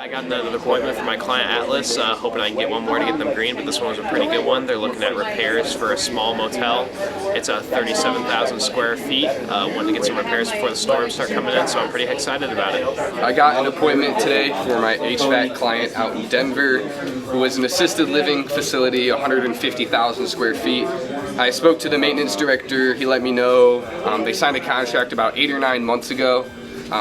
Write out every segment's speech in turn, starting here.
I got another appointment for my client Atlas, hoping I can get one more to get them green, but this one was a pretty good one. They're looking at repairs for a small motel. It's 37,000 square feet. Wanting to get some repairs before the storms start coming in, so I'm pretty excited about it. I got an appointment today for my HVAC client out in Denver, who is an assisted living facility, 150,000 square feet. I spoke to the maintenance director. He let me know they signed a contract about 8 or 9 months ago.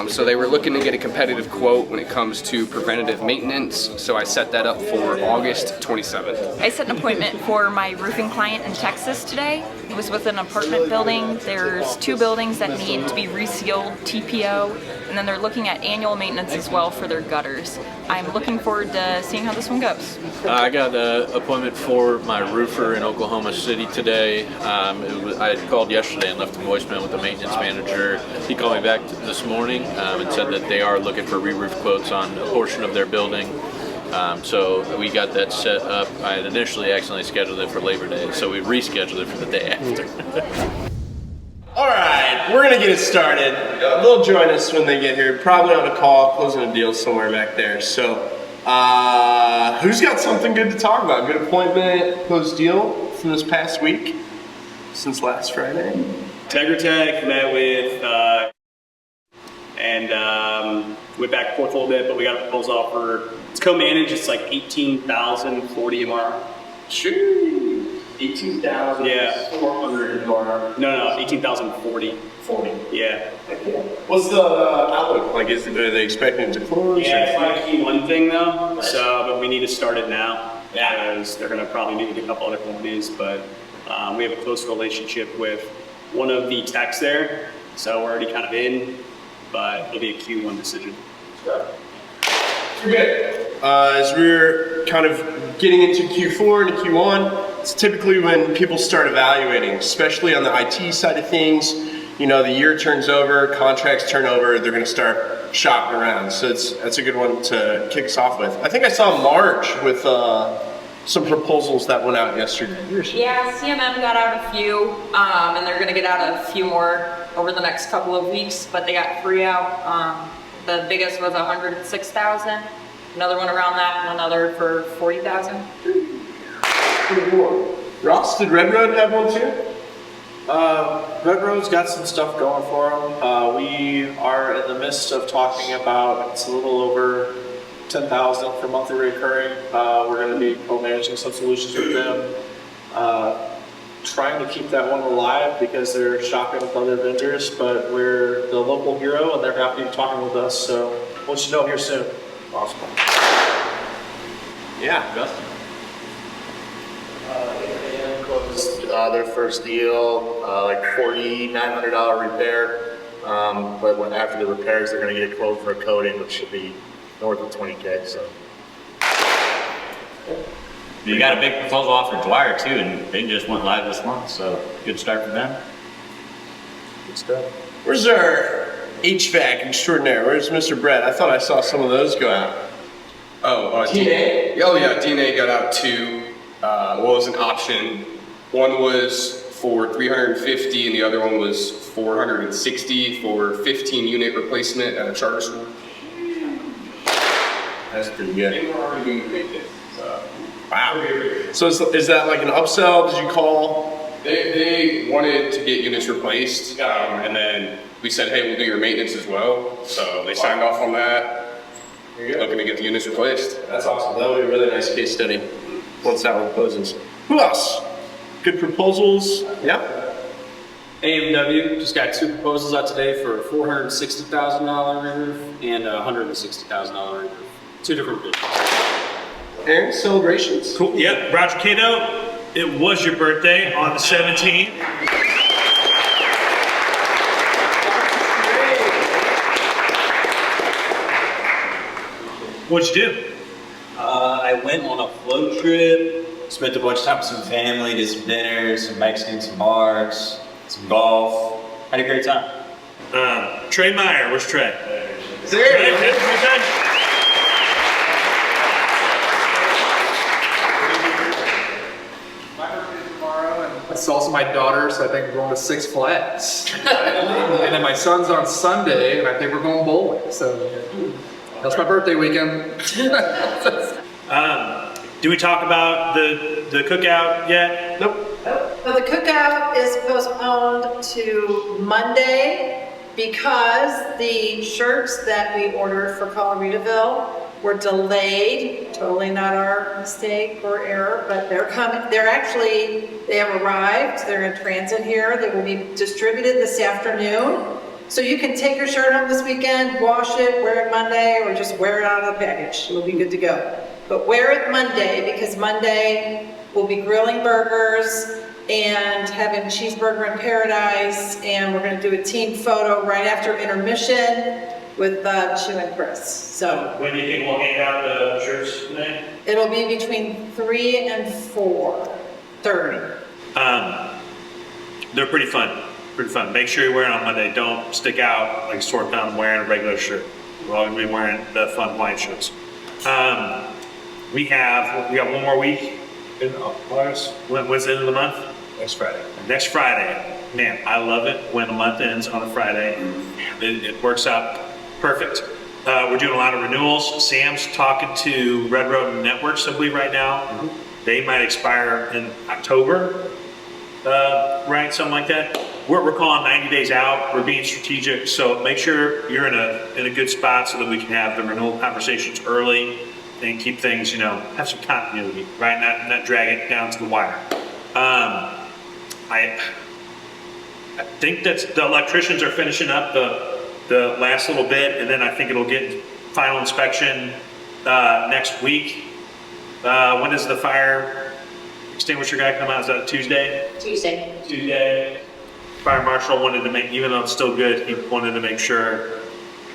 So they were looking to get a competitive quote when it comes to preventative maintenance, so I set that up for August 27th. I set an appointment for my roofing client in Texas today. It was with an apartment building. There's 2 buildings that need to be resealed, TPO, and then they're looking at annual maintenance as well for their gutters. I'm looking forward to seeing how this one goes. I got an appointment for my roofer in Oklahoma City today. I had called yesterday and left a voicemail with the maintenance manager. He called me back this morning and said that they are looking for re-roof quotes on a portion of their building. So we got that set up. I had initially accidentally scheduled it for Labor Day, so we rescheduled it for the day after. All right, we're gonna get it started. They'll join us when they get here, probably on a call, closing a deal somewhere back there. So, who's got something good to talk about? Good appointment, closed deal from this past week, since last Friday? Tegratech met with, went back and forth a little bit, but we got a proposal offer. It's co-managed, it's like 18,040 MR. Sure. 18,000. Yeah. 400 MR. No, 18,040. 40. Yeah. What's the outlook? Like, are they expecting it to close? Yeah, it's like a Q1 thing though, so, but we need to start it now. Yeah. Because they're gonna probably need to get a couple other companies, but we have a close relationship with one of the techs there, so we're already kind of in, but it'll be a Q1 decision. We're good. As we're kind of getting into Q4 and Q1, it's typically when people start evaluating, especially on the IT side of things. You know, the year turns over, contracts turn over, they're gonna start shopping around. So that's a good one to kick us off with. I think I saw Marge with some proposals that went out yesterday. Yeah, CMM got out a few, and they're gonna get out a few more over the next couple of weeks, but they got 3 out. The biggest was 106,000, another one around that, and another for 40,000. Ross, did Red Road have one too? Red Road's got some stuff going for them. We are in the midst of talking about, it's a little over 10,000 for monthly recurring. We're going to be co-managing some solutions with them. Trying to keep that one alive because they're shopping with other vendors, but we're the local hero and they're happy talking with us, so we'll let you know here soon. Awesome. Yeah, Justin. Closed their first deal, like $4,900 repair, but after the repairs they're going to get a quote for a coating, which should be north of 20K. So you got a big proposal off for Dwyer too, and they just went live this month, so good start for them. Good stuff. Where's our HVAC extraordinaire? Where's Mr. Brett? I thought I saw some of those go out. DNA? Oh yeah, DNA got out 2. What was an option? One was for 350 and the other one was 460 for 15 unit replacement at a charter school. That's pretty good. Wow. So is that like an upsell? Did you call? They wanted to get units replaced, and then we said, hey, we'll do your maintenance as well. So they signed off on that. Looking to get the units replaced. That's awesome. That would be a really nice case study once that one closes. Who else? Good proposals? Yeah. AMW just got 2 proposals out today for a $460,000 re-roof and a $160,000 re-roof. 2 different bids. Aaron, celebrations? Cool. Yep, Roger Cato, it was your birthday on the 17th. What'd you do? I went on a float trip, spent a bunch of time with some family, did some dinners, some Mexican, some bars, some golf. Had a great time. Trey Meyer, where's Trey? There. It's also my daughter, so I think we're going to Six Flags. And then my son's on Sunday, and I think we're going bowling. So That's my birthday weekend. Do we talk about the cookout yet? Nope. Well, the cookout is postponed to Monday because the shirts that we ordered for Coloradoville were delayed. Totally not our mistake or error, but they're coming. They have arrived. They're in transit here. They will be distributed this afternoon. So you can take your shirt home this weekend, wash it, wear it Monday, or just wear it out of the package. It'll be good to go. But wear it Monday, because Monday we'll be grilling burgers and having cheeseburger in paradise, and we're gonna do a team photo right after intermission with Chew and Chris. So When do you think we'll hand out the shirts today? it'll be between 3 and 4:30. They're pretty fun. Pretty fun. Make sure you're wearing on Monday. Don't stick out like sore thumb wearing a regular shirt. We're all gonna be wearing the fun white shirts. We got one more week in August. When's the end of the month? Next Friday. Next Friday. Man, I love it when a month ends on a Friday. It works out perfect. We're doing a lot of renewals. Sam's talking to Red Road Networks, I believe, right now. They might expire in October, right? Something like that. We're calling 90 days out. We're being strategic. So make sure you're in a good spot so that we can have the renewal conversations early and keep things, have some continuity, right? Not drag it down to the wire. I think that the electricians are finishing up the last little bit, and then I think it'll get final inspection next week. When does the fire extinguisher guy come out? Is that Tuesday? Tuesday. Fire marshal wanted to make, even though it's still good, he wanted to make sure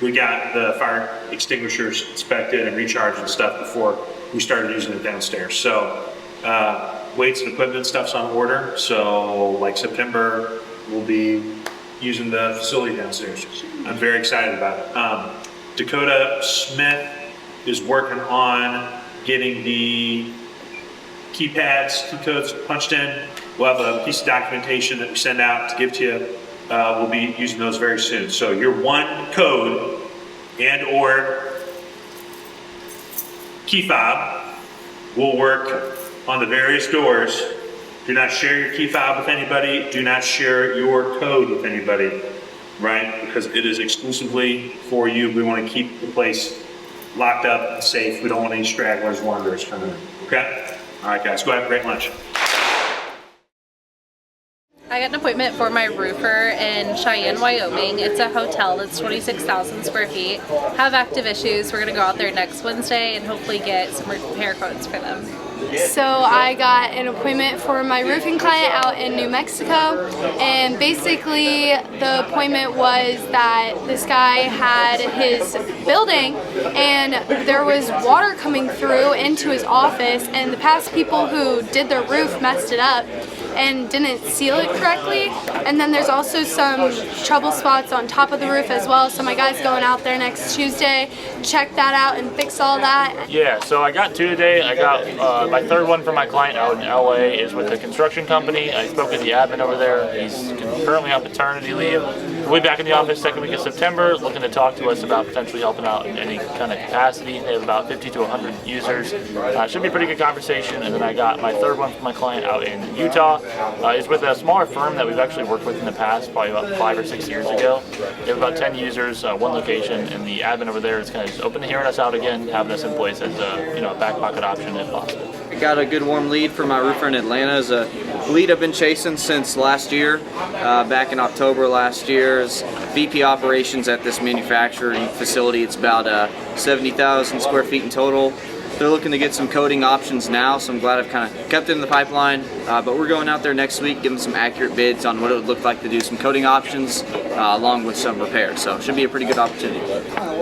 we got the fire extinguishers inspected and recharged and stuff before we started using it downstairs. So weights and equipment stuff's on order. So like September, we'll be using the facility downstairs. I'm very excited about it. Dakota Smith is working on getting the keypads, key codes punched in. We'll have a piece of documentation that we send out to give to you. We'll be using those very soon. So your one code and or key fob will work on the various doors. Do not share your key fob with anybody. Do not share your code with anybody, right? Because it is exclusively for you. We want to keep the place locked up and safe. We don't want any stragglers, wanderers coming in, okay? All right, guys, go have a great lunch. I got an appointment for my roofer in Cheyenne, Wyoming. It's a hotel that's 26,000 square feet. Have active issues. We're going to go out there next Wednesday and hopefully get some repair quotes for them. So I got an appointment for my roofing client out in New Mexico, and basically the appointment was that this guy had his building and there was water coming through into his office, and the past people who did their roof messed it up and didn't seal it correctly. And then there's also some trouble spots on top of the roof as well, so my guy's going out there next Tuesday, check that out and fix all that. Yeah, so I got two today. I got my third one for my client out in LA is with a construction company. I spoke with the admin over there. He's currently on paternity leave. We'll be back in the office second week of September, looking to talk to us about potentially helping out in any kind of capacity. They have about 50 to 100 users. Should be a pretty good conversation. And then I got my third one for my client out in Utah. Is with a smaller firm that we've actually worked with in the past, probably about 5 or 6 years ago. They have about 10 users, one location, and the admin over there is kind of just open to hearing us out again, having us in place as a back pocket option if possible. I got a good warm lead for my roofer in Atlanta. It's a lead I've been chasing since last year. Back in October last year, as VP operations at this manufacturing facility. It's about 70,000 square feet in total. They're looking to get some coating options now, so I'm glad I've kind of kept it in the pipeline. But we're going out there next week, giving some accurate bids on what it would look like to do some coating options along with some repairs. So it should be a pretty good opportunity.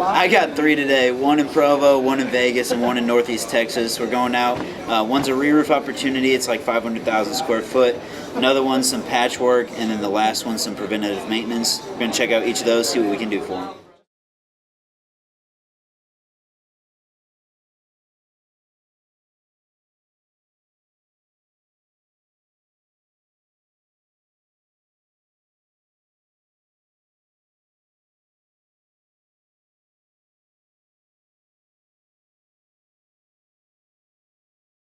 I got 3 today, one in Provo, one in Vegas, and one in Northeast Texas. We're going out. One's a re-roof opportunity. It's like 500,000 square foot. Another one's some patchwork, and then the last one's some preventative maintenance. We're going to check out each of those, see what we can do for them.